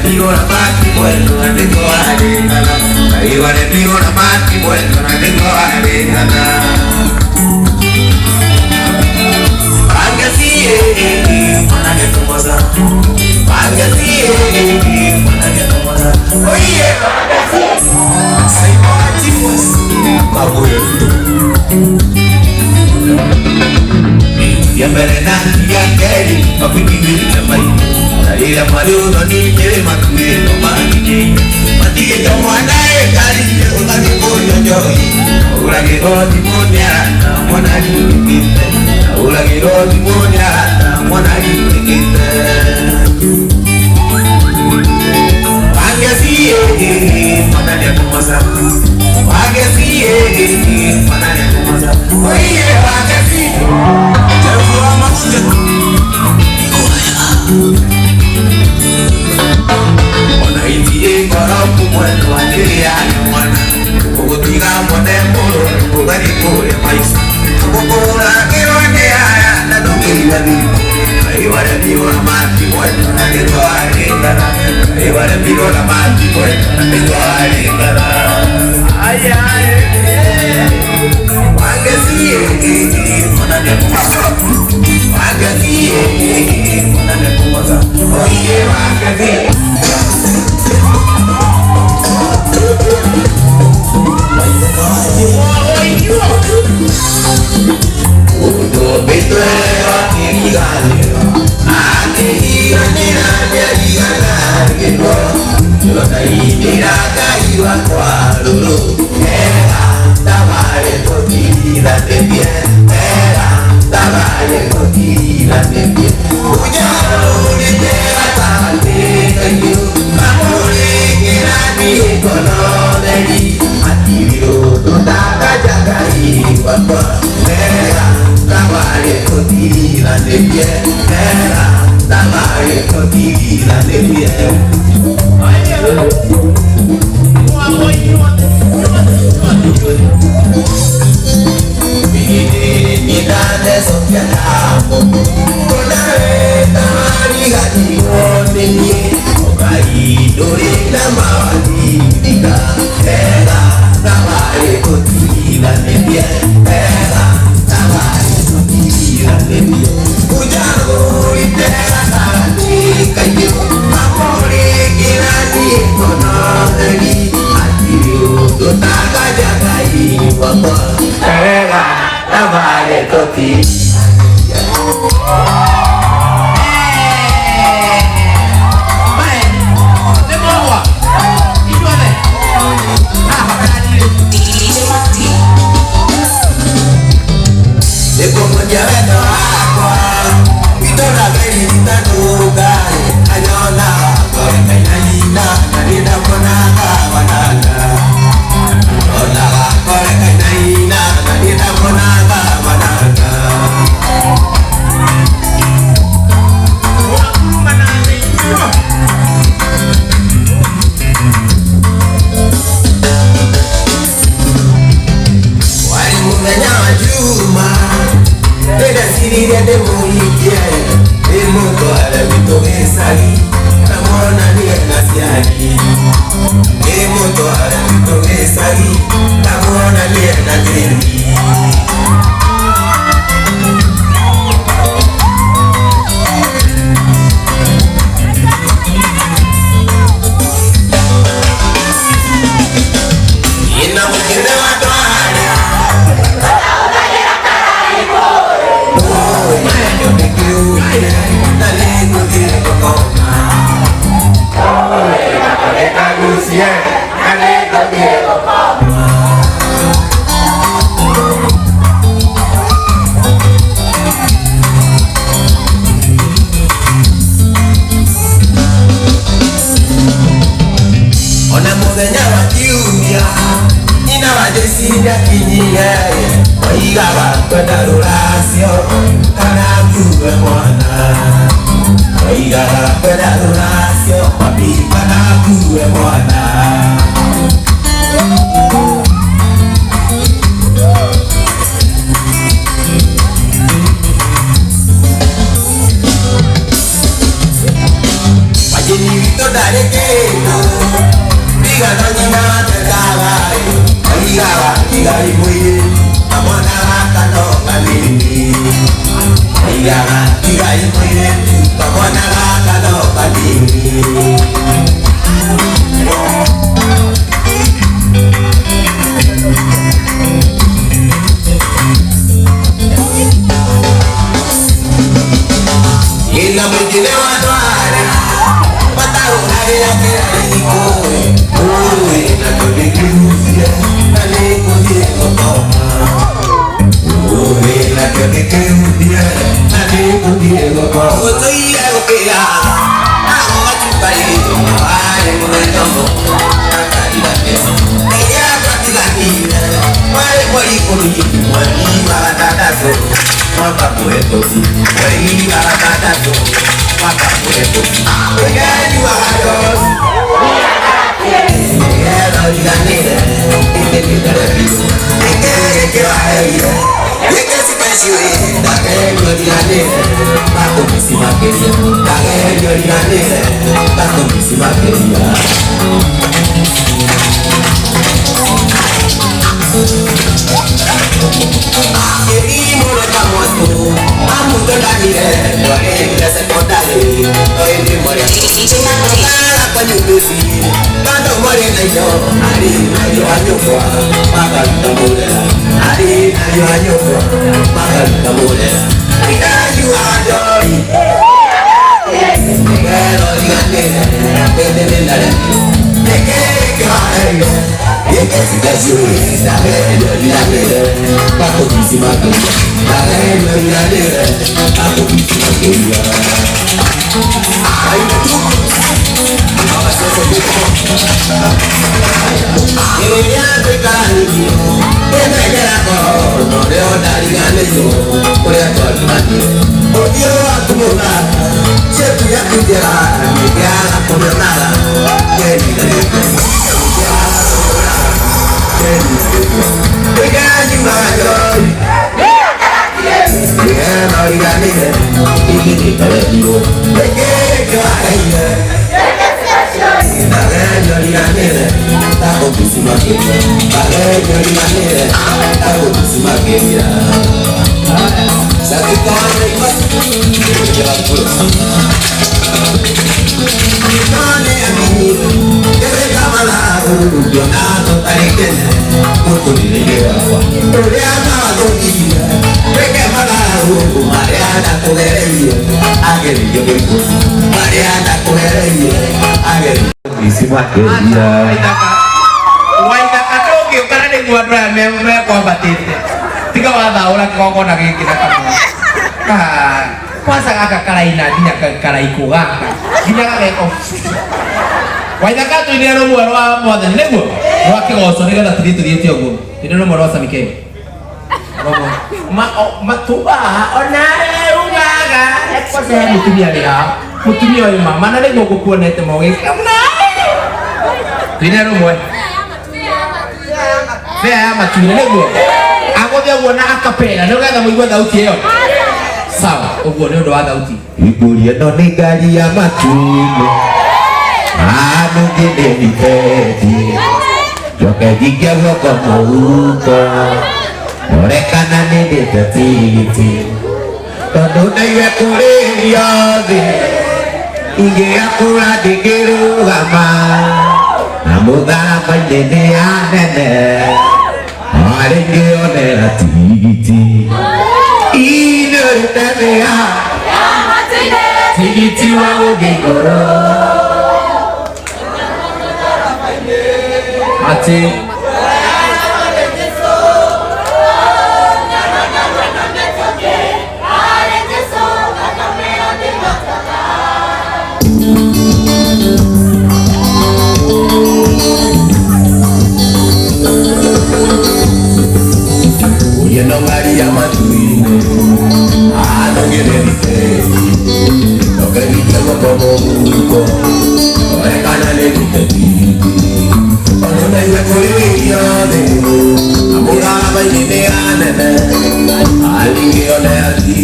digo la mati vuelto a tengo arena. Arriba le digo la mati vuelto a tengo arena. Pagasi mana que tomosa. Pagasi mana que tomosa. Oye pagasi. Sai mati pues kabuyo. Yang berenang yang keri, tapi kiri sampai. Dari lamaru noni kiri makui nomani. Mati kita mana kali orang itu jojoi. Orang itu timunya, mana kita. Orang itu timunya, mana kita. Pagasi mana dia kumasa. Pagasi mana dia kumasa. Oh iya pagasi. Ona iti ngoroku mwendo wandiria mwana kukutika mwanemuro kugani kure maisa kukura kirone haya na dukira vivo aiwale vivo na mati mwendo na kito alingara aiwale vivo na mati mwendo na kito alingara aya wangesiye mwana nekumasa wangesiye mwana nekumasa oye wangesiye Untuk itu lagi galero, ati iranya jadi galero. Lo tadi tidak kayu akuarulu, era tabale kotira tebie, era tabale kotira tebie. Ujaro ni tera tante kayu, kamu lekira ni kono deri, ati biru tu tak jaga iwakwa. Era tabale kotira tebie, era tabale kotira tebie. Dale que Masa agak kalain na dinya kalai kurang dinya ka leko wai da ka tu ni no mo wa mo da ne mo wa ke go so ni ga tri tu di ti ogo ni no mo sa mi ke ma tu ba ona unga ga e ko se ni tu dia dia mu tu ni o ma mana le go ko ne te mo e na ni no mo Vea ma tu ni go ako dia wona akapela no ga da mo igwa da uti yo sawa ubwo ni ndo adauti Iburia no nigari ya matuno Anu gine nipedi Joke jikia wako mauko Orekana nini tatiti Tondo na iwe kure yodhi Inge akura digiru gama Namudara majdene anene Arenge onera titi Inurutamea Tigiti wa ugigoro ati Oye no María Matuino no quiere ni no que vivo como buco no es canale ni te pipi cuando me iba corriendo amuraba y me anene alguien le ati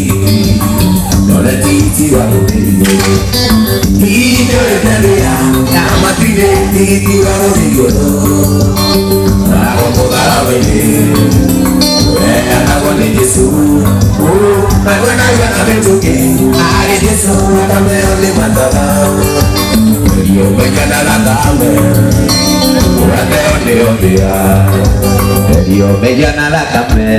no le titi va conmigo y yo le tenía la matine titi va conmigo hago toda la baile hago ni Jesús me buena y betuke ari Yesu kamele mandaba yo bengana la dame urate ondia yo bengana la dame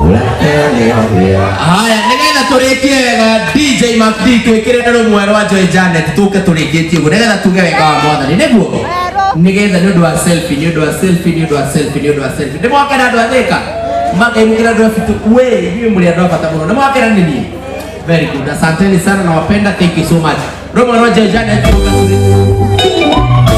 urate ondia. Haya nĩgetha tũrĩkie wega DJ MacD twĩkĩre na rũmwe rwa Joy Janet tuke tũrĩkĩtie ũguo nĩgetha tuge wega wa Mwathani nĩguo nĩgetha nĩ ũndũ wa selfie nĩ ũndũ wa selfie nĩ ũndũ wa selfie nĩ ũndũ wa selfie nĩ mwakena andũ a Thika makaimukira andũ a Bitu we niĩ mũrĩ andũ a bata mũno nĩ mwakena nĩ niĩ. Very good, asanteni sana, nawapenda, thank you so much. Rũmwe rwa Joy Janet tuke tũrĩkĩtie.